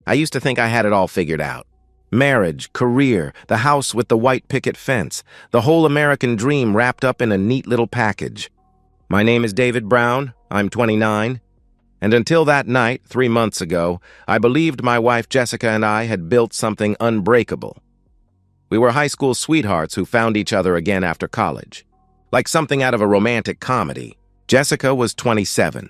I used to think I had it all figured out. Marriage, career, the house with the white picket fence, the whole American dream wrapped up in a neat little package. My name is David Brown, I'm 29, and until that night, 3 months ago, I believed my wife Jessica and I had built something unbreakable. We were high school sweethearts who found each other again after college. Like something out of a romantic comedy. Jessica was 27.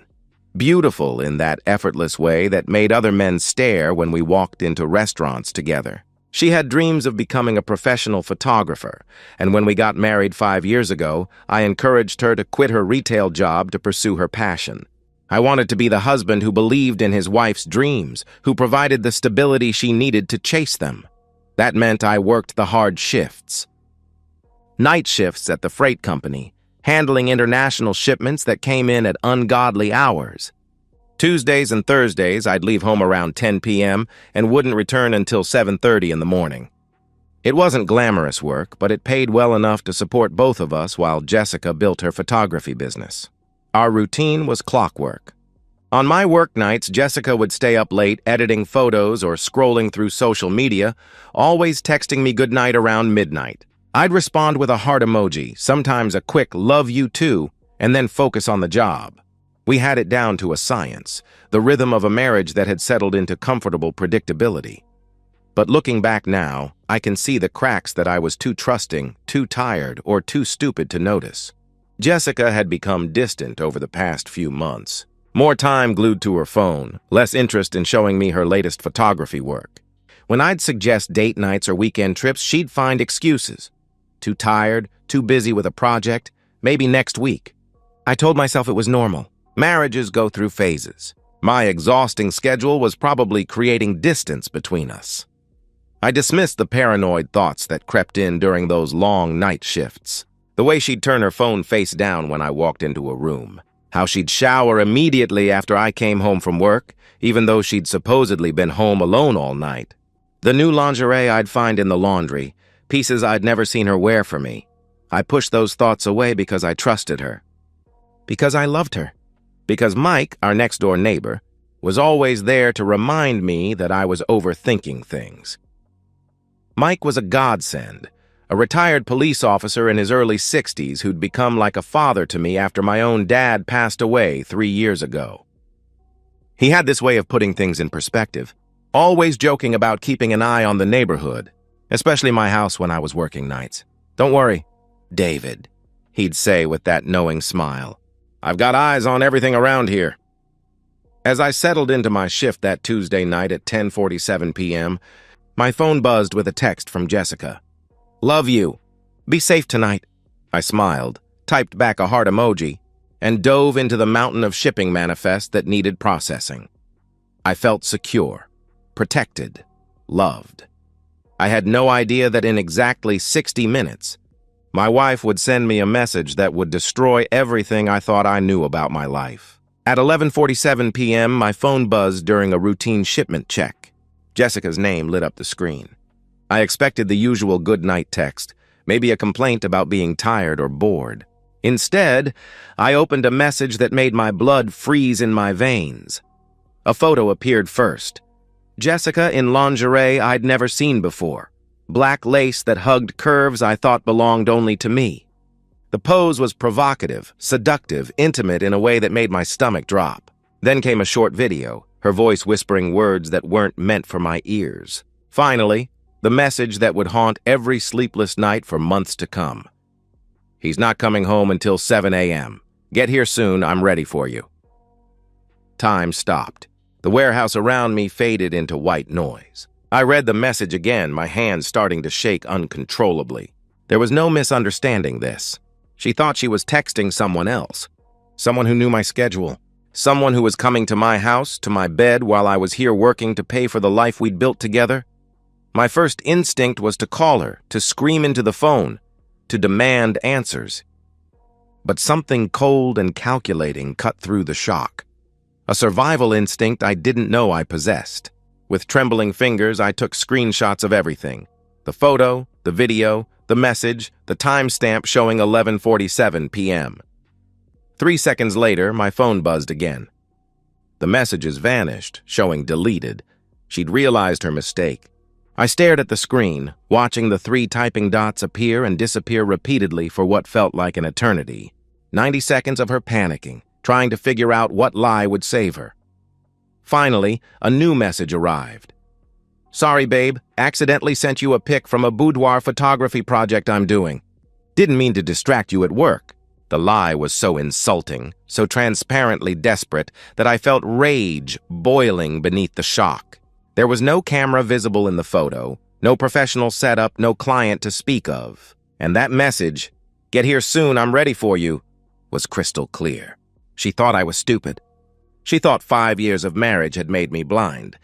Beautiful in that effortless way that made other men stare when we walked into restaurants together. She had dreams of becoming a professional photographer, and when we got married 5 years ago, I encouraged her to quit her retail job to pursue her passion. I wanted to be the husband who believed in his wife's dreams, who provided the stability she needed to chase them. That meant I worked the hard shifts. Night shifts at the freight company, handling international shipments that came in at ungodly hours. Tuesdays and Thursdays, I'd leave home around 10 p.m. and wouldn't return until 7:30 in the morning. It wasn't glamorous work, but it paid well enough to support both of us while Jessica built her photography business. Our routine was clockwork. On my work nights, Jessica would stay up late editing photos or scrolling through social media, always texting me goodnight around midnight. I'd respond with a heart emoji, sometimes a quick "love you too," and then focus on the job. We had it down to a science, the rhythm of a marriage that had settled into comfortable predictability. But looking back now, I can see the cracks that I was too trusting, too tired, or too stupid to notice. Jessica had become distant over the past few months. More time glued to her phone, less interest in showing me her latest photography work. When I'd suggest date nights or weekend trips, she'd find excuses. Too tired, too busy with a project, maybe next week. I told myself it was normal. Marriages go through phases. My exhausting schedule was probably creating distance between us. I dismissed the paranoid thoughts that crept in during those long night shifts. The way she'd turn her phone face down when I walked into a room. How she'd shower immediately after I came home from work, even though she'd supposedly been home alone all night. The new lingerie I'd find in the laundry, pieces I'd never seen her wear for me. I pushed those thoughts away because I trusted her. Because I loved her. Because Mike, our next-door neighbor, was always there to remind me that I was overthinking things. Mike was a godsend, a retired police officer in his early 60s who'd become like a father to me after my own dad passed away 3 years ago. He had this way of putting things in perspective, always joking about keeping an eye on the neighborhood, especially my house when I was working nights. "Don't worry, David," he'd say with that knowing smile. "I've got eyes on everything around here." As I settled into my shift that Tuesday night at 10:47 p.m., my phone buzzed with a text from Jessica. "Love you. Be safe tonight." I smiled, typed back a heart emoji, and dove into the mountain of shipping manifest that needed processing. I felt secure, protected, loved. I had no idea that in exactly 60 minutes, my wife would send me a message that would destroy everything I thought I knew about my life. At 11:47 p.m., my phone buzzed during a routine shipment check. Jessica's name lit up the screen. I expected the usual goodnight text, maybe a complaint about being tired or bored. Instead, I opened a message that made my blood freeze in my veins. A photo appeared first. Jessica in lingerie I'd never seen before. Black lace that hugged curves I thought belonged only to me. The pose was provocative, seductive, intimate in a way that made my stomach drop. Then came a short video, her voice whispering words that weren't meant for my ears. Finally, the message that would haunt every sleepless night for months to come. "He's not coming home until 7 a.m. Get here soon, I'm ready for you." Time stopped. The warehouse around me faded into white noise. I read the message again, my hands starting to shake uncontrollably. There was no misunderstanding this. She thought she was texting someone else. Someone who knew my schedule. Someone who was coming to my house, to my bed, while I was here working to pay for the life we'd built together. My first instinct was to call her, to scream into the phone, to demand answers. But something cold and calculating cut through the shock. A survival instinct I didn't know I possessed. With trembling fingers, I took screenshots of everything. The photo, the video, the message, the timestamp showing 11:47 p.m. 3 seconds later, my phone buzzed again. The messages vanished, showing deleted. She'd realized her mistake. I stared at the screen, watching the 3 typing dots appear and disappear repeatedly for what felt like an eternity. 90 seconds of her panicking, trying to figure out what lie would save her. Finally, a new message arrived. "Sorry, babe, accidentally sent you a pic from a boudoir photography project I'm doing. Didn't mean to distract you at work." The lie was so insulting, so transparently desperate, that I felt rage boiling beneath the shock. There was no camera visible in the photo, no professional setup, no client to speak of. And that message, "Get here soon, I'm ready for you," was crystal clear. She thought I was stupid. She thought 5 years of marriage had made me blind.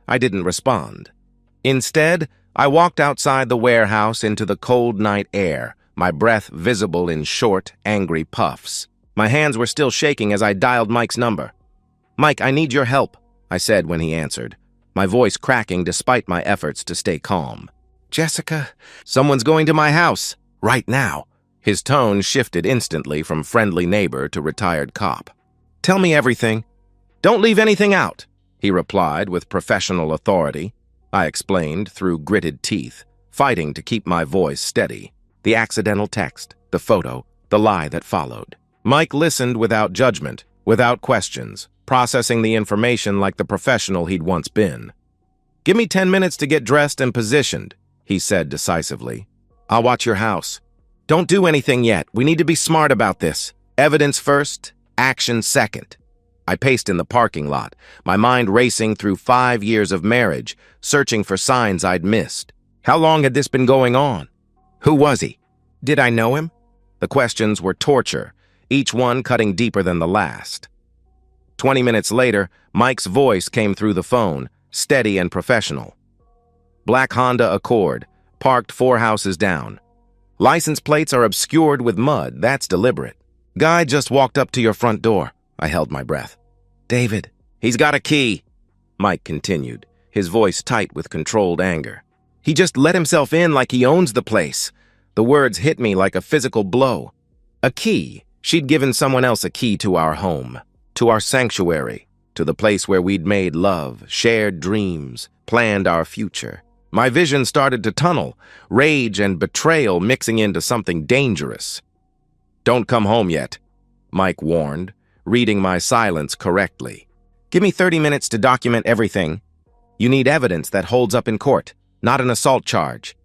I didn't respond. Instead, I walked outside the warehouse into the cold night air, my breath visible in short, angry puffs. My hands were still shaking as I dialed Mike's number. "Mike, I need your help," I said when he answered, my voice cracking despite my efforts to stay calm. "Jessica, someone's going to my house, right now." His tone shifted instantly from friendly neighbor to retired cop. "Tell me everything. Don't leave anything out," he replied with professional authority. I explained through gritted teeth, fighting to keep my voice steady. The accidental text, the photo, the lie that followed. Mike listened without judgment, without questions, processing the information like the professional he'd once been. "Give me 10 minutes to get dressed and positioned," he said decisively. "I'll watch your house. Don't do anything yet. We need to be smart about this. Evidence first, action second." I paced in the parking lot, my mind racing through 5 years of marriage, searching for signs I'd missed. How long had this been going on? Who was he? Did I know him? The questions were torture, each one cutting deeper than the last. 20 minutes later, Mike's voice came through the phone, steady and professional. "Black Honda Accord, parked 4 houses down. License plates are obscured with mud, that's deliberate. Guy just walked up to your front door." I held my breath. "David, he's got a key," Mike continued, his voice tight with controlled anger. "He just let himself in like he owns the place." The words hit me like a physical blow. A key. She'd given someone else a key to our home, to our sanctuary, to the place where we'd made love, shared dreams, planned our future. My vision started to tunnel, rage and betrayal mixing into something dangerous. "Don't come home yet," Mike warned, reading my silence correctly. "Give me 30 minutes to document everything. You need evidence that holds up in court, not an assault charge."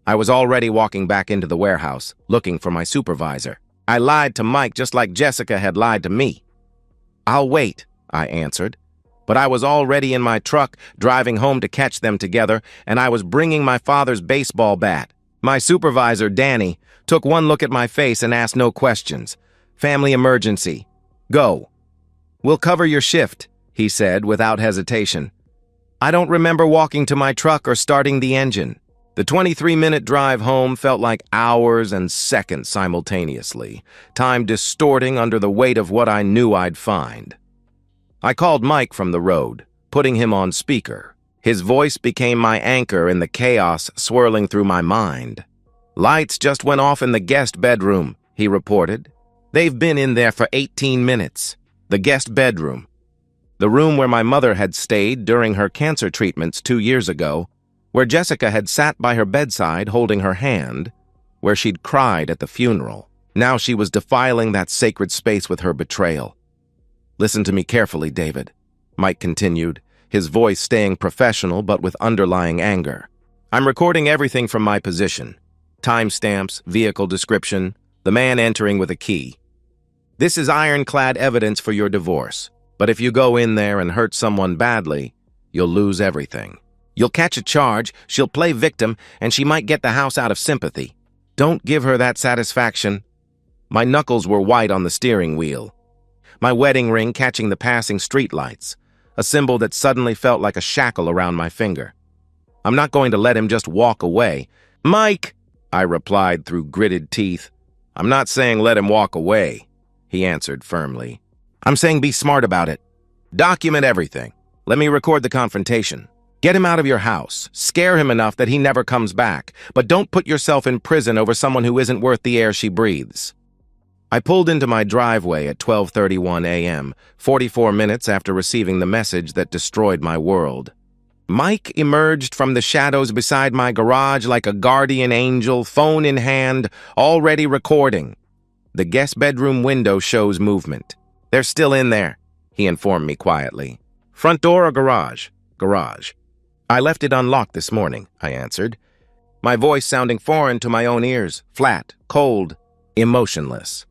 I was already walking back into the warehouse, looking for my supervisor. I lied to Mike just like Jessica had lied to me. "I'll wait," I answered. But I was already in my truck, driving home to catch them together, and I was bringing my father's baseball bat. My supervisor, Danny, took one look at my face and asked no questions. "Family emergency. Go." "We'll cover your shift," he said without hesitation. I don't remember walking to my truck or starting the engine. The 23-minute drive home felt like hours and seconds simultaneously, time distorting under the weight of what I knew I'd find. I called Mike from the road, putting him on speaker. His voice became my anchor in the chaos swirling through my mind. "Lights just went off in the guest bedroom," he reported. "They've been in there for 18 minutes. The guest bedroom. The room where my mother had stayed during her cancer treatments 2 years ago, where Jessica had sat by her bedside holding her hand, where she'd cried at the funeral. Now she was defiling that sacred space with her betrayal. "Listen to me carefully, David," Mike continued, his voice staying professional but with underlying anger. "I'm recording everything from my position. Timestamps, vehicle description, the man entering with a key. This is ironclad evidence for your divorce, but if you go in there and hurt someone badly, you'll lose everything. You'll catch a charge, she'll play victim, and she might get the house out of sympathy. Don't give her that satisfaction." My knuckles were white on the steering wheel, my wedding ring catching the passing streetlights, a symbol that suddenly felt like a shackle around my finger. I'm not going to let him just walk away. "Mike," I replied through gritted teeth. "I'm not saying let him walk away," he answered firmly. "I'm saying be smart about it. Document everything. Let me record the confrontation. Get him out of your house. Scare him enough that he never comes back. But don't put yourself in prison over someone who isn't worth the air she breathes." I pulled into my driveway at 12:31 a.m., 44 minutes after receiving the message that destroyed my world. Mike emerged from the shadows beside my garage like a guardian angel, phone in hand, already recording. The guest bedroom window shows movement. "They're still in there," he informed me quietly. "Front door or garage?" "Garage." "I left it unlocked this morning," I answered, my voice sounding foreign to my own ears, flat, cold, emotionless.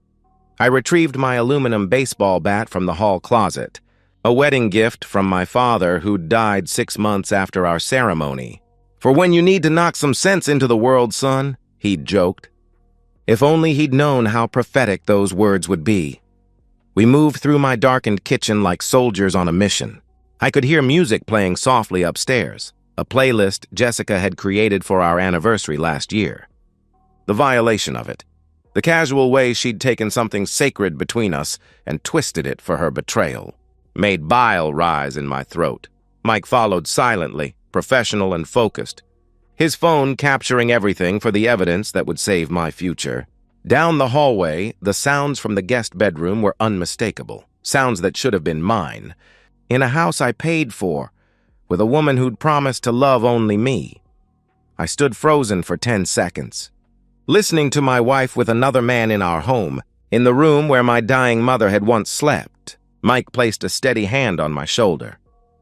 I retrieved my aluminum baseball bat from the hall closet, a wedding gift from my father who died 6 months after our ceremony. "For when you need to knock some sense into the world, son," he'd joked. If only he'd known how prophetic those words would be. We moved through my darkened kitchen like soldiers on a mission. I could hear music playing softly upstairs, a playlist Jessica had created for our anniversary last year. The violation of it, the casual way she'd taken something sacred between us and twisted it for her betrayal, made bile rise in my throat. Mike followed silently, professional and focused, his phone capturing everything for the evidence that would save my future. Down the hallway, the sounds from the guest bedroom were unmistakable, sounds that should have been mine, in a house I paid for, with a woman who'd promised to love only me. I stood frozen for 10 seconds, listening to my wife with another man in our home, in the room where my dying mother had once slept. Mike placed a steady hand on my shoulder.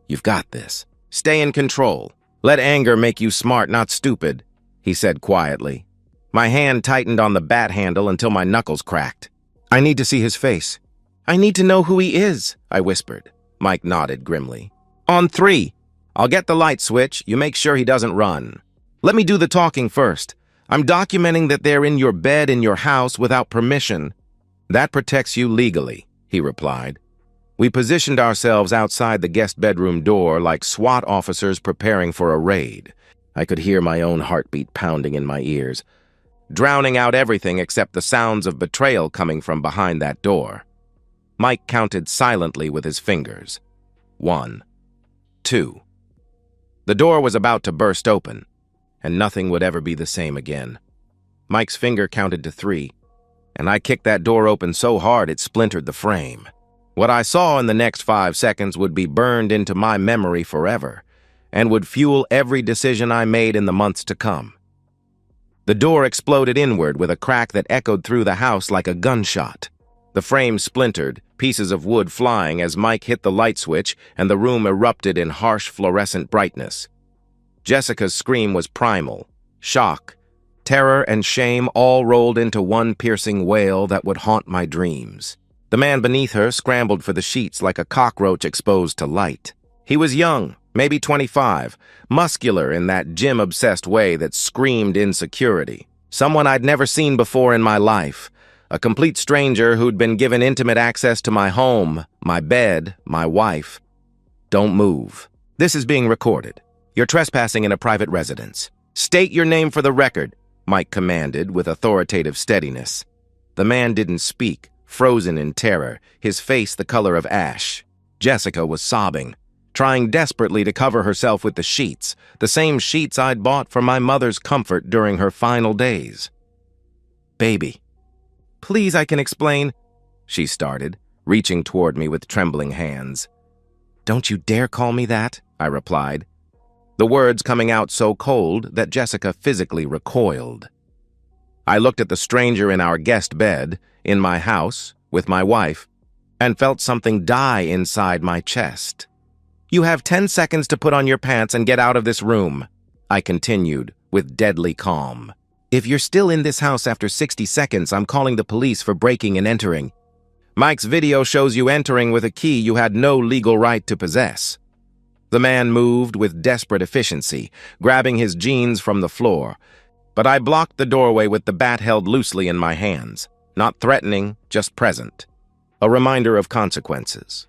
"You've got this. Stay in control. Let anger make you smart, not stupid," he said quietly. My hand tightened on the bat handle until my knuckles cracked. "I need to see his face. I need to know who he is," I whispered. Mike nodded grimly. "On 3. I'll get the light switch. You make sure he doesn't run. Let me do the talking first. I'm documenting that they're in your bed in your house without permission." "That protects you legally," he replied. We positioned ourselves outside the guest bedroom door like SWAT officers preparing for a raid. I could hear my own heartbeat pounding in my ears, drowning out everything except the sounds of betrayal coming from behind that door. Mike counted silently with his fingers. 1, 2. The door was about to burst open, and nothing would ever be the same again. Mike's finger counted to 3, and I kicked that door open so hard it splintered the frame. What I saw in the next 5 seconds would be burned into my memory forever, and would fuel every decision I made in the months to come. The door exploded inward with a crack that echoed through the house like a gunshot. The frame splintered, pieces of wood flying as Mike hit the light switch, and the room erupted in harsh fluorescent brightness. Jessica's scream was primal, shock, terror, and shame all rolled into one piercing wail that would haunt my dreams. The man beneath her scrambled for the sheets like a cockroach exposed to light. He was young, maybe 25, muscular in that gym-obsessed way that screamed insecurity. Someone I'd never seen before in my life. A complete stranger who'd been given intimate access to my home, my bed, my wife. "Don't move. This is being recorded. You're trespassing in a private residence. State your name for the record," Mike commanded with authoritative steadiness. The man didn't speak, frozen in terror, his face the color of ash. Jessica was sobbing, trying desperately to cover herself with the sheets, the same sheets I'd bought for my mother's comfort during her final days. "Baby, please, I can explain," she started, reaching toward me with trembling hands. "Don't you dare call me that," I replied, the words coming out so cold that Jessica physically recoiled. I looked at the stranger in our guest bed, in my house, with my wife, and felt something die inside my chest. "You have 10 seconds to put on your pants and get out of this room," I continued, with deadly calm. "If you're still in this house after 60 seconds, I'm calling the police for breaking and entering. Mike's video shows you entering with a key you had no legal right to possess." The man moved with desperate efficiency, grabbing his jeans from the floor, but I blocked the doorway with the bat held loosely in my hands. Not threatening, just present. A reminder of consequences.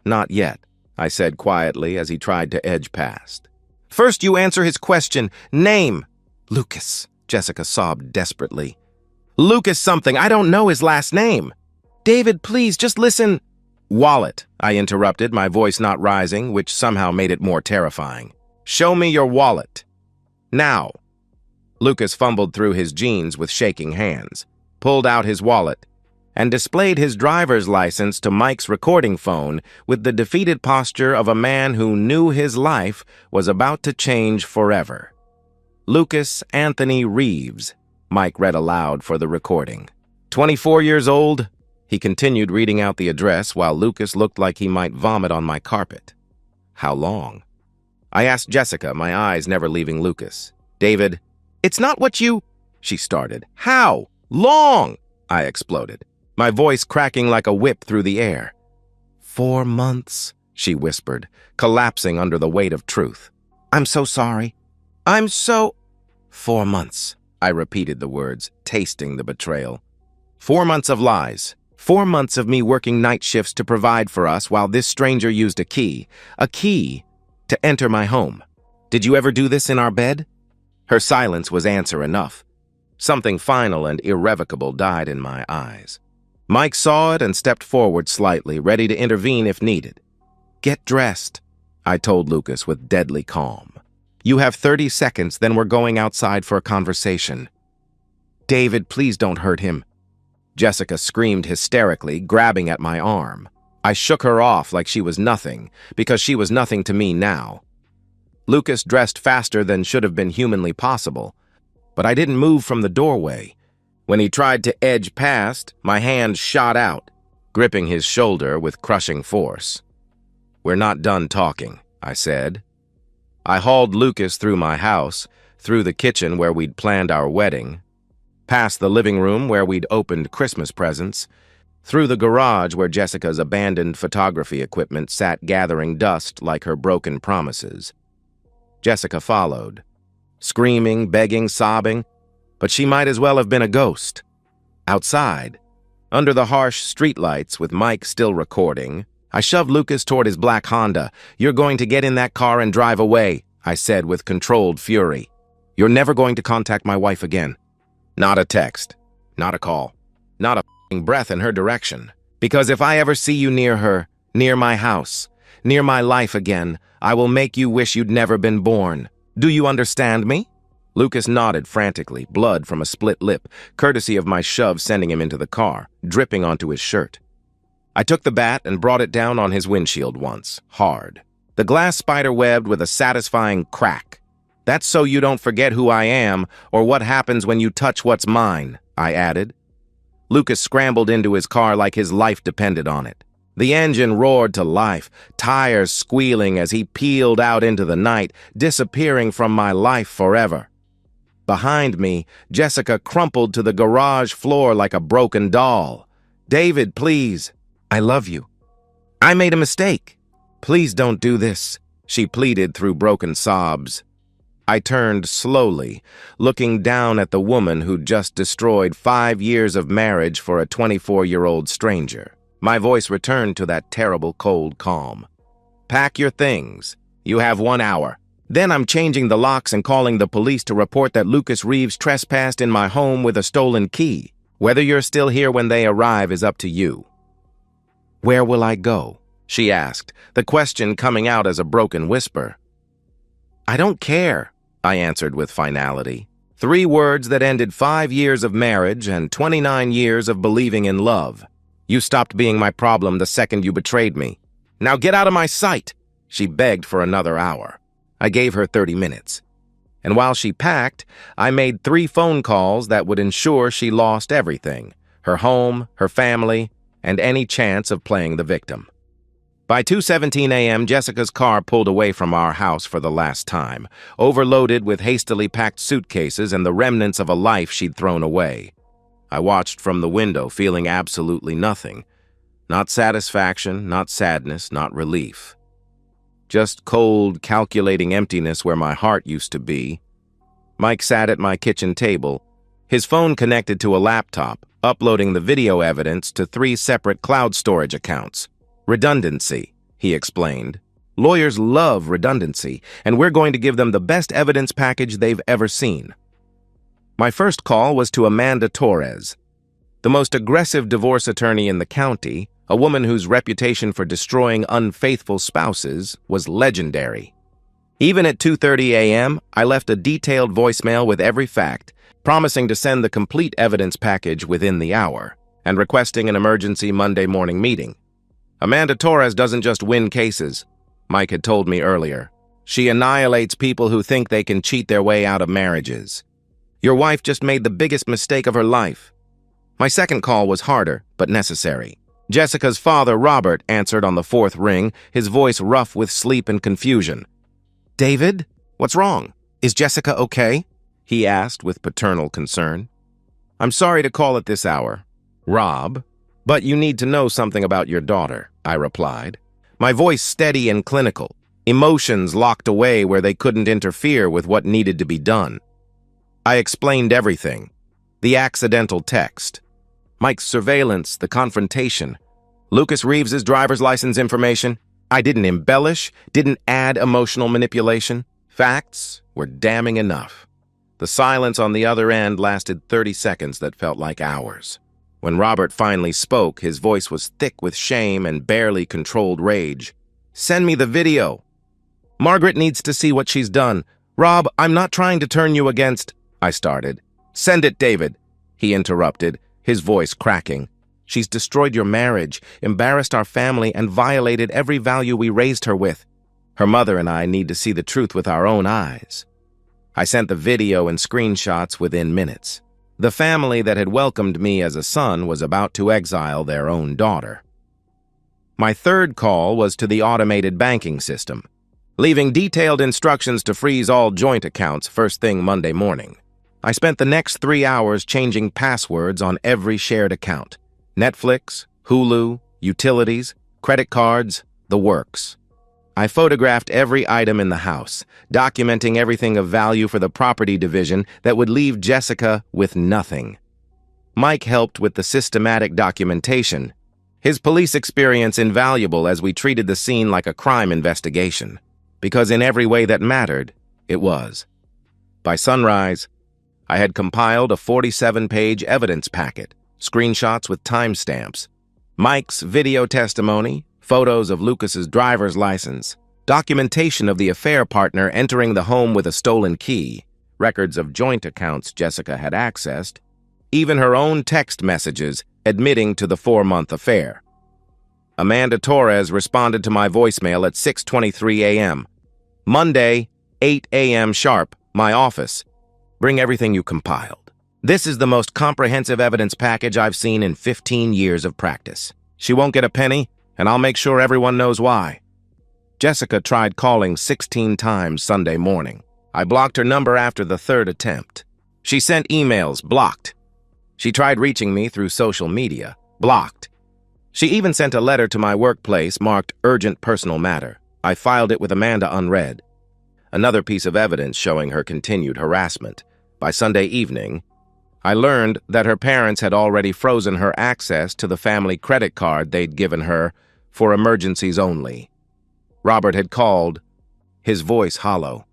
"Not yet," I said quietly as he tried to edge past. "First you answer his question. Name." "Lucas," Jessica sobbed desperately. "Lucas something. I don't know his last name." "David, please, just listen." "Wallet," I interrupted, my voice not rising, which somehow made it more terrifying. "Show me your wallet. Now." Lucas fumbled through his jeans with shaking hands, pulled out his wallet, and displayed his driver's license to Mike's recording phone with the defeated posture of a man who knew his life was about to change forever. Lucas Anthony Reeves, Mike read aloud for the recording. 24 years old, he continued reading out the address while Lucas looked like he might vomit on my carpet. How long? I asked Jessica, my eyes never leaving Lucas. David, it's not what you... she started. How long? I exploded, my voice cracking like a whip through the air. 4 months, she whispered, collapsing under the weight of truth. I'm so sorry. 4 months, I repeated the words, tasting the betrayal. 4 months of lies. 4 months of me working night shifts to provide for us while this stranger used a key to enter my home. Did you ever do this in our bed? Her silence was answer enough. Something final and irrevocable died in my eyes. Mike saw it and stepped forward slightly, ready to intervene if needed. Get dressed, I told Lucas with deadly calm. You have 30 seconds, then we're going outside for a conversation. David, please don't hurt him. Jessica screamed hysterically, grabbing at my arm. I shook her off like she was nothing, because she was nothing to me now. Lucas dressed faster than should have been humanly possible, but I didn't move from the doorway. When he tried to edge past, my hand shot out, gripping his shoulder with crushing force. We're not done talking, I said. I hauled Lucas through my house, through the kitchen where we'd planned our wedding, past the living room where we'd opened Christmas presents, through the garage where Jessica's abandoned photography equipment sat gathering dust like her broken promises. Jessica followed, screaming, begging, sobbing, but she might as well have been a ghost. Outside, under the harsh streetlights with Mike still recording, I shoved Lucas toward his black Honda. You're going to get in that car and drive away, I said with controlled fury. You're never going to contact my wife again. Not a text, not a call, not a f***ing breath in her direction. Because if I ever see you near her, near my house, near my life again, I will make you wish you'd never been born. Do you understand me? Lucas nodded frantically, blood from a split lip, courtesy of my shove sending him into the car, dripping onto his shirt. I took the bat and brought it down on his windshield once, hard. The glass spider webbed with a satisfying crack. That's so you don't forget who I am or what happens when you touch what's mine, I added. Lucas scrambled into his car like his life depended on it. The engine roared to life, tires squealing as he peeled out into the night, disappearing from my life forever. Behind me, Jessica crumpled to the garage floor like a broken doll. David, please. I love you. I made a mistake. Please don't do this, she pleaded through broken sobs. I turned slowly, looking down at the woman who'd just destroyed 5 years of marriage for a 24-year-old stranger. My voice returned to that terrible cold calm. Pack your things. You have 1 hour. Then I'm changing the locks and calling the police to report that Lucas Reeves trespassed in my home with a stolen key. Whether you're still here when they arrive is up to you. Where will I go? She asked, the question coming out as a broken whisper. I don't care, I answered with finality. 3 words that ended 5 years of marriage and 29 years of believing in love. You stopped being my problem the second you betrayed me. Now get out of my sight, she begged for another hour. I gave her 30 minutes. And while she packed, I made 3 phone calls that would ensure she lost everything, her home, her family, and any chance of playing the victim. By 2:17 a.m., Jessica's car pulled away from our house for the last time, overloaded with hastily packed suitcases and the remnants of a life she'd thrown away. I watched from the window, feeling absolutely nothing. Not satisfaction, not sadness, not relief. Just cold, calculating emptiness where my heart used to be. Mike sat at my kitchen table, his phone connected to a laptop, uploading the video evidence to 3 separate cloud storage accounts. Redundancy, he explained. Lawyers love redundancy, and we're going to give them the best evidence package they've ever seen. My first call was to Amanda Torres, the most aggressive divorce attorney in the county, a woman whose reputation for destroying unfaithful spouses was legendary. Even at 2:30 a.m., I left a detailed voicemail with every fact, promising to send the complete evidence package within the hour. and requesting an emergency Monday morning meeting. Amanda Torres doesn't just win cases, Mike had told me earlier. She annihilates people who think they can cheat their way out of marriages. Your wife just made the biggest mistake of her life. My second call was harder, but necessary. Jessica's father, Robert, answered on the fourth ring, his voice rough with sleep and confusion. "David, what's wrong? Is Jessica okay?" he asked with paternal concern. "I'm sorry to call at this hour, Rob, but you need to know something about your daughter," I replied. My voice steady and clinical, emotions locked away where they couldn't interfere with what needed to be done. I explained everything. The accidental text, Mike's surveillance, the confrontation, Lucas Reeves's driver's license information. I didn't embellish, didn't add emotional manipulation. Facts were damning enough. The silence on the other end lasted 30 seconds that felt like hours. When Robert finally spoke, his voice was thick with shame and barely controlled rage. "Send me the video. Margaret needs to see what she's done. Rob, I'm not trying to turn you against—" I started. "Send it, David," he interrupted, his voice cracking. "She's destroyed your marriage, embarrassed our family, and violated every value we raised her with. Her mother and I need to see the truth with our own eyes." I sent the video and screenshots within minutes. The family that had welcomed me as a son was about to exile their own daughter. My third call was to the automated banking system, leaving detailed instructions to freeze all joint accounts first thing Monday morning. I spent the next 3 hours changing passwords on every shared account. Netflix, Hulu, utilities, credit cards, the works. I photographed every item in the house, documenting everything of value for the property division that would leave Jessica with nothing. Mike helped with the systematic documentation, his police experience invaluable as we treated the scene like a crime investigation, because in every way that mattered, it was. By sunrise, I had compiled a 47-page evidence packet, screenshots with timestamps, Mike's video testimony, photos of Lucas's driver's license, documentation of the affair partner entering the home with a stolen key, records of joint accounts Jessica had accessed, even her own text messages admitting to the 4-month affair. Amanda Torres responded to my voicemail at 6:23 a.m. Monday, 8 a.m. sharp, my office. "Bring everything you compiled. This is the most comprehensive evidence package I've seen in 15 years of practice. She won't get a penny, and I'll make sure everyone knows why." Jessica tried calling 16 times Sunday morning. I blocked her number after the third attempt. She sent emails, blocked. She tried reaching me through social media, blocked. She even sent a letter to my workplace marked urgent personal matter. I filed it with Amanda unread. Another piece of evidence showing her continued harassment. By Sunday evening, I learned that her parents had already frozen her access to the family credit card they'd given her for emergencies only. Robert had called, his voice hollow.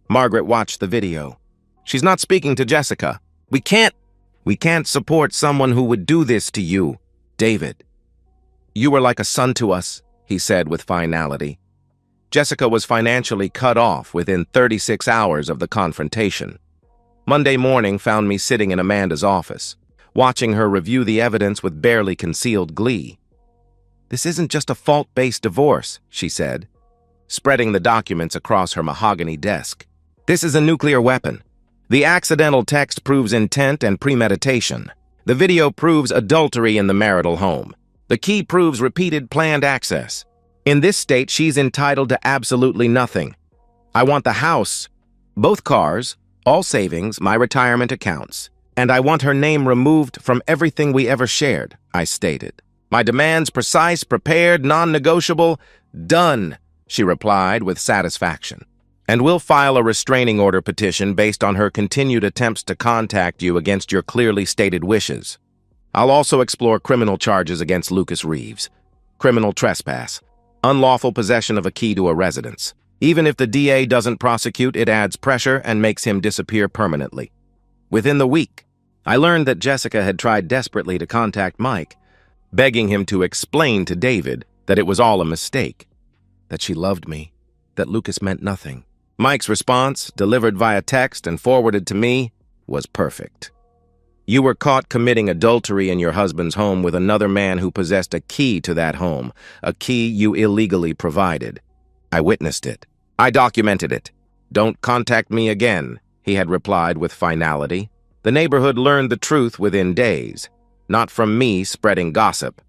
Margaret watched the video. "She's not speaking to Jessica. We can't support someone who would do this to you, David. You were like a son to us," he said with finality. Jessica was financially cut off within 36 hours of the confrontation. Monday morning found me sitting in Amanda's office, watching her review the evidence with barely concealed glee. "This isn't just a fault-based divorce," she said, spreading the documents across her mahogany desk. "This is a nuclear weapon. The accidental text proves intent and premeditation. The video proves adultery in the marital home. The key proves repeated planned access. In this state, she's entitled to absolutely nothing. I want the house, both cars, all savings, my retirement accounts, and I want her name removed from everything we ever shared," I stated. "My demands precise, prepared, non-negotiable, done," she replied with satisfaction. "And we'll file a restraining order petition based on her continued attempts to contact you against your clearly stated wishes. I'll also explore criminal charges against Lucas Reeves, criminal trespass, unlawful possession of a key to a residence. Even if the DA doesn't prosecute, it adds pressure and makes him disappear permanently." Within the week, I learned that Jessica had tried desperately to contact Mike, begging him to explain to David that it was all a mistake, that she loved me, that Lucas meant nothing. Mike's response, delivered via text and forwarded to me, was perfect. You were caught committing adultery in your husband's home with another man who possessed a key to that home, a key you illegally provided. I witnessed it. I documented it. Don't contact me again, he had replied with finality. The neighborhood learned the truth within days, not from me spreading gossip,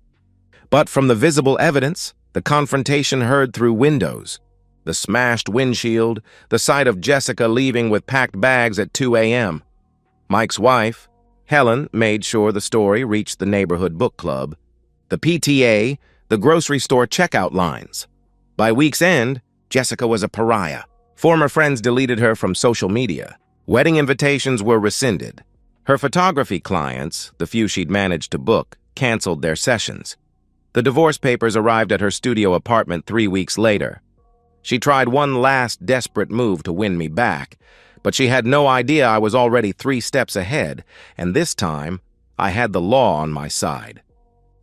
but from the visible evidence, the confrontation heard through windows, the smashed windshield, the sight of Jessica leaving with packed bags at 2 a.m. Mike's wife, Helen, made sure the story reached the neighborhood book club, the PTA, the grocery store checkout lines. By week's end, Jessica was a pariah. Former friends deleted her from social media. Wedding invitations were rescinded. Her photography clients, the few she'd managed to book, canceled their sessions. The divorce papers arrived at her studio apartment 3 weeks later. She tried one last desperate move to win me back, but she had no idea I was already 3 steps ahead, and this time, I had the law on my side.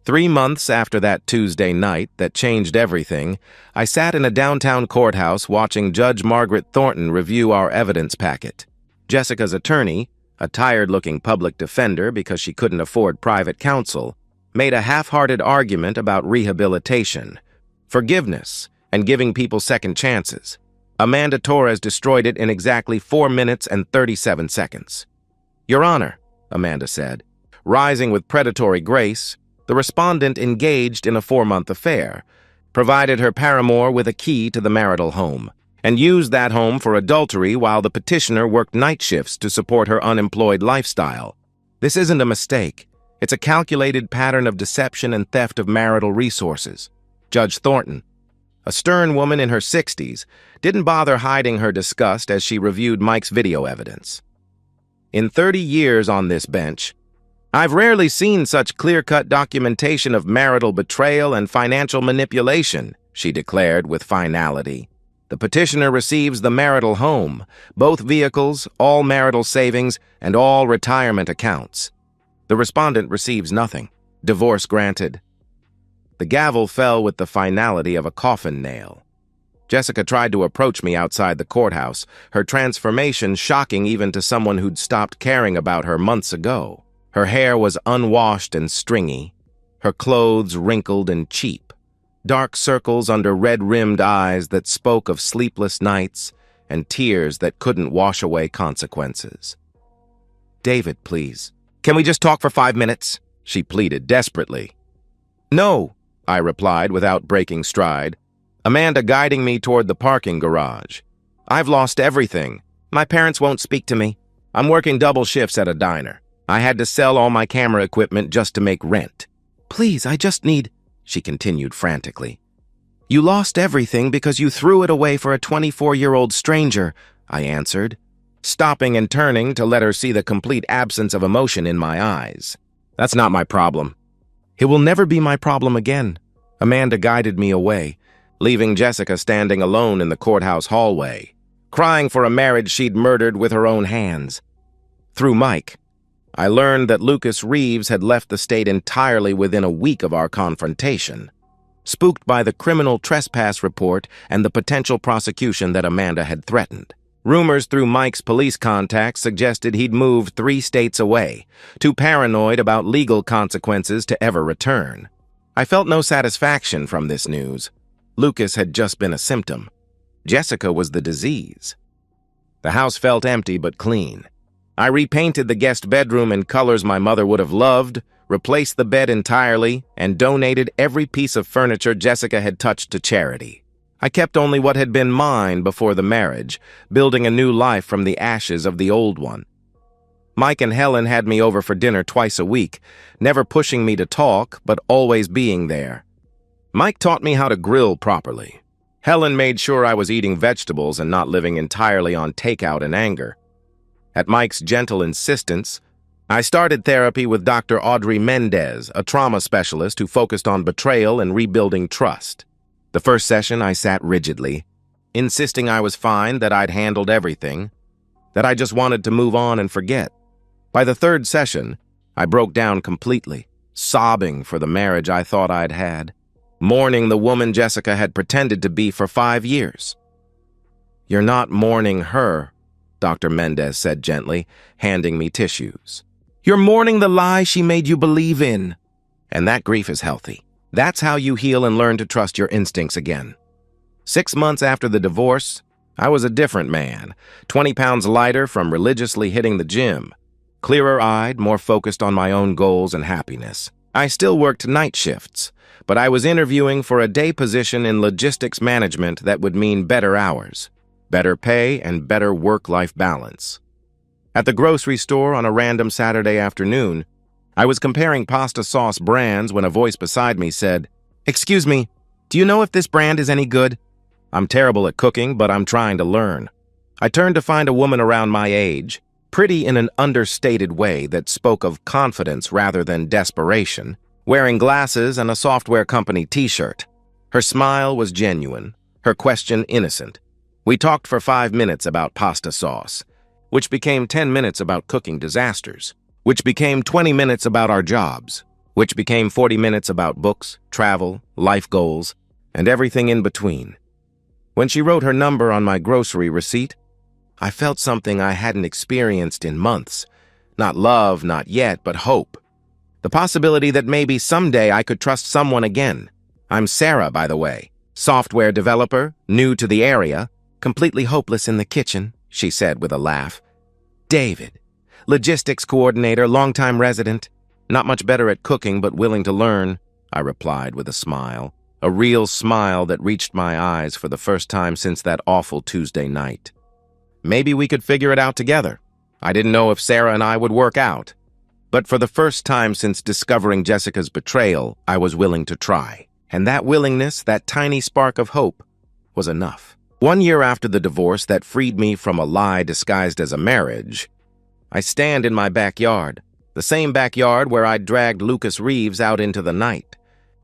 3 months after that Tuesday night that changed everything, I sat in a downtown courthouse watching Judge Margaret Thornton review our evidence packet. Jessica's attorney, a tired-looking public defender because she couldn't afford private counsel, made a half-hearted argument about rehabilitation, forgiveness, and giving people second chances. Amanda Torres destroyed it in exactly 4 minutes and 37 seconds. "Your Honor," Amanda said, rising with predatory grace, the respondent engaged in a 4-month affair, provided her paramour with a key to the marital home, and used that home for adultery while the petitioner worked night shifts to support her unemployed lifestyle. This isn't a mistake. It's a calculated pattern of deception and theft of marital resources. Judge Thornton, a stern woman in her 60s, didn't bother hiding her disgust as she reviewed Mike's video evidence. "In 30 years on this bench, I've rarely seen such clear-cut documentation of marital betrayal and financial manipulation," she declared with finality. "The petitioner receives the marital home, both vehicles, all marital savings, and all retirement accounts. The respondent receives nothing. Divorce granted." The gavel fell with the finality of a coffin nail. Jessica tried to approach me outside the courthouse, her transformation shocking even to someone who'd stopped caring about her months ago. Her hair was unwashed and stringy, her clothes wrinkled and cheap, dark circles under red-rimmed eyes that spoke of sleepless nights and tears that couldn't wash away consequences. "David, please. Can we just talk for 5 minutes?" she pleaded desperately. "No," I replied without breaking stride, Amanda guiding me toward the parking garage. "I've lost everything. My parents won't speak to me. I'm working double shifts at a diner. I had to sell all my camera equipment just to make rent. Please, I just need," she continued frantically. "You lost everything because you threw it away for a 24-year-old stranger," I answered, stopping and turning to let her see the complete absence of emotion in my eyes. "That's not my problem." "It will never be my problem again." Amanda guided me away, leaving Jessica standing alone in the courthouse hallway, crying for a marriage she'd murdered with her own hands. Through Mike, I learned that Lucas Reeves had left the state entirely within a week of our confrontation, spooked by the criminal trespass report and the potential prosecution that Amanda had threatened. Rumors through Mike's police contacts suggested he'd moved 3 states away, too paranoid about legal consequences to ever return. I felt no satisfaction from this news. Lucas had just been a symptom. Jessica was the disease. The house felt empty but clean. I repainted the guest bedroom in colors my mother would have loved, replaced the bed entirely, and donated every piece of furniture Jessica had touched to charity. I kept only what had been mine before the marriage, building a new life from the ashes of the old one. Mike and Helen had me over for dinner twice a week, never pushing me to talk, but always being there. Mike taught me how to grill properly. Helen made sure I was eating vegetables and not living entirely on takeout and anger. At Mike's gentle insistence, I started therapy with Dr. Audrey Mendez, a trauma specialist who focused on betrayal and rebuilding trust. The first session, I sat rigidly, insisting I was fine, that I'd handled everything, that I just wanted to move on and forget. By the third session, I broke down completely, sobbing for the marriage I thought I'd had, mourning the woman Jessica had pretended to be for 5 years. "You're not mourning her," Dr. Mendez said gently, handing me tissues. You're mourning the lie she made you believe in. And that grief is healthy. That's how you heal and learn to trust your instincts again. 6 months after the divorce, I was a different man, 20 pounds lighter from religiously hitting the gym, clearer-eyed, more focused on my own goals and happiness. I still worked night shifts, but I was interviewing for a day position in logistics management that would mean better hours, better pay, and better work-life balance. At the grocery store on a random Saturday afternoon, I was comparing pasta sauce brands when a voice beside me said, "Excuse me, do you know if this brand is any good?" I'm terrible at cooking, but I'm trying to learn. I turned to find a woman around my age, pretty in an understated way that spoke of confidence rather than desperation, wearing glasses and a software company t-shirt. Her smile was genuine, her question innocent. We talked for 5 minutes about pasta sauce, which became 10 minutes about cooking disasters, which became 20 minutes about our jobs, which became 40 minutes about books, travel, life goals, and everything in between. When she wrote her number on my grocery receipt, I felt something I hadn't experienced in months. Not love, not yet, but hope. The possibility that maybe someday I could trust someone again. I'm Sarah, by the way. Software developer, new to the area, completely hopeless in the kitchen, she said with a laugh. David, logistics coordinator, longtime resident. Not much better at cooking, but willing to learn, I replied with a smile. A real smile that reached my eyes for the first time since that awful Tuesday night. Maybe we could figure it out together. I didn't know if Sarah and I would work out. But for the first time since discovering Jessica's betrayal, I was willing to try. And that willingness, that tiny spark of hope, was enough. 1 year after the divorce that freed me from a lie disguised as a marriage, I stand in my backyard, the same backyard where I'd dragged Lucas Reeves out into the night,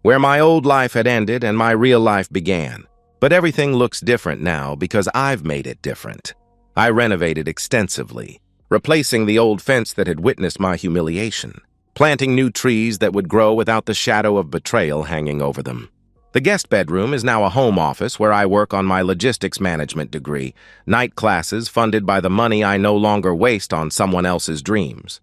where my old life had ended and my real life began. But everything looks different now because I've made it different. I renovated extensively, replacing the old fence that had witnessed my humiliation, planting new trees that would grow without the shadow of betrayal hanging over them. The guest bedroom is now a home office where I work on my logistics management degree, night classes funded by the money I no longer waste on someone else's dreams.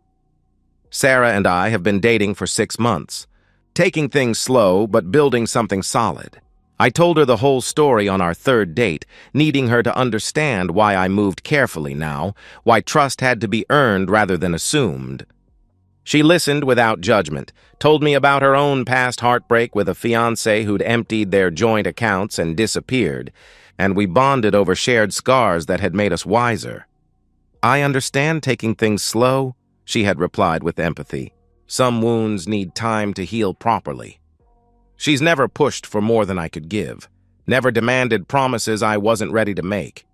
Sarah and I have been dating for 6 months, taking things slow but building something solid. I told her the whole story on our 3rd date, needing her to understand why I moved carefully now, why trust had to be earned rather than assumed. She listened without judgment, told me about her own past heartbreak with a fiancé who'd emptied their joint accounts and disappeared, and we bonded over shared scars that had made us wiser. I understand taking things slow, she had replied with empathy. Some wounds need time to heal properly. She's never pushed for more than I could give, never demanded promises I wasn't ready to make.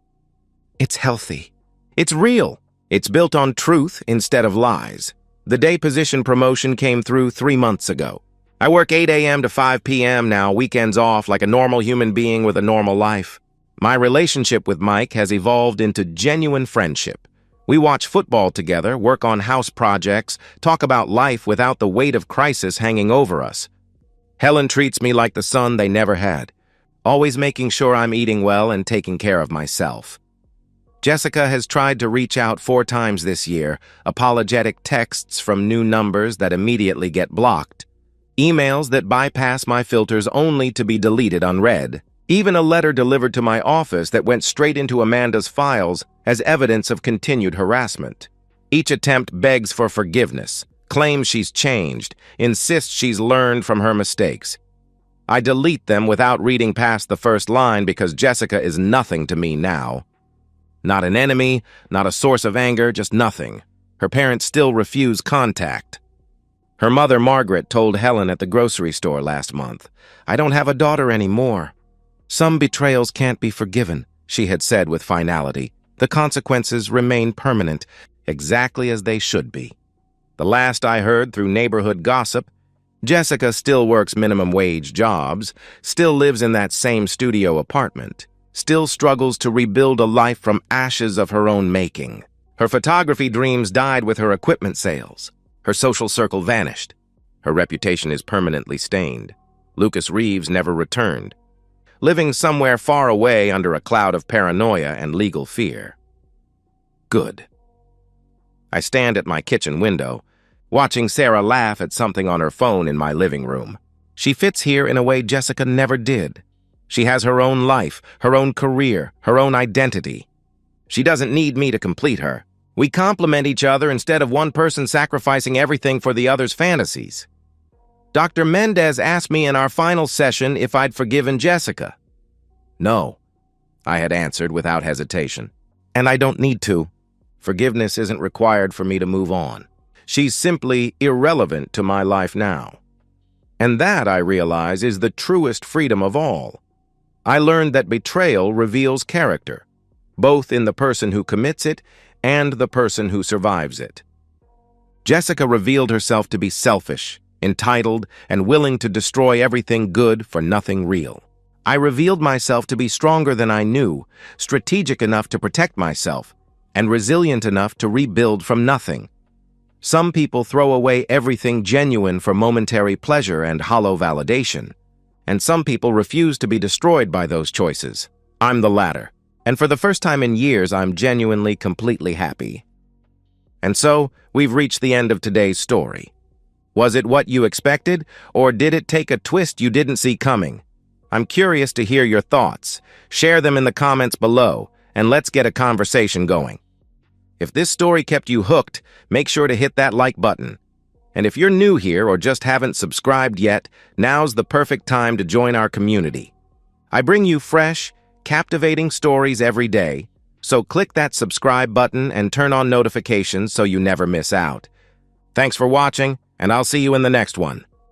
It's healthy. It's real. It's built on truth instead of lies. The day position promotion came through 3 months ago. I work 8 a.m. to 5 p.m. now, weekends off, like a normal human being with a normal life. My relationship with Mike has evolved into genuine friendship. We watch football together, work on house projects, talk about life without the weight of crisis hanging over us. Helen treats me like the son they never had, always making sure I'm eating well and taking care of myself. Jessica has tried to reach out 4 times this year, apologetic texts from new numbers that immediately get blocked, emails that bypass my filters only to be deleted unread. Even a letter delivered to my office that went straight into Amanda's files as evidence of continued harassment. Each attempt begs for forgiveness, claims she's changed, insists she's learned from her mistakes. I delete them without reading past the first line because Jessica is nothing to me now. Not an enemy, not a source of anger, just nothing. Her parents still refuse contact. Her mother, Margaret, told Helen at the grocery store last month, "I don't have a daughter anymore." Some betrayals can't be forgiven, she had said with finality. The consequences remain permanent, exactly as they should be. The last I heard through neighborhood gossip, Jessica still works minimum wage jobs, still lives in that same studio apartment, still struggles to rebuild a life from ashes of her own making. Her photography dreams died with her equipment sales. Her social circle vanished. Her reputation is permanently stained. Lucas Reeves never returned, living somewhere far away under a cloud of paranoia and legal fear. Good. I stand at my kitchen window, watching Sarah laugh at something on her phone in my living room. She fits here in a way Jessica never did. She has her own life, her own career, her own identity. She doesn't need me to complete her. We complement each other instead of one person sacrificing everything for the other's fantasies. Dr. Mendez asked me in our final session if I'd forgiven Jessica. No, I had answered without hesitation. And I don't need to. Forgiveness isn't required for me to move on. She's simply irrelevant to my life now. And that, I realize, is the truest freedom of all. I learned that betrayal reveals character, both in the person who commits it and the person who survives it. Jessica revealed herself to be selfish, entitled, and willing to destroy everything good for nothing real. I revealed myself to be stronger than I knew, strategic enough to protect myself, and resilient enough to rebuild from nothing. Some people throw away everything genuine for momentary pleasure and hollow validation, and some people refuse to be destroyed by those choices. I'm the latter, and for the first time in years, I'm genuinely, completely happy. And so, we've reached the end of today's story. Was it what you expected, or did it take a twist you didn't see coming? I'm curious to hear your thoughts. Share them in the comments below, and let's get a conversation going. If this story kept you hooked, make sure to hit that like button. And if you're new here or just haven't subscribed yet, now's the perfect time to join our community. I bring you fresh, captivating stories every day, so click that subscribe button and turn on notifications so you never miss out. Thanks for watching, and I'll see you in the next one.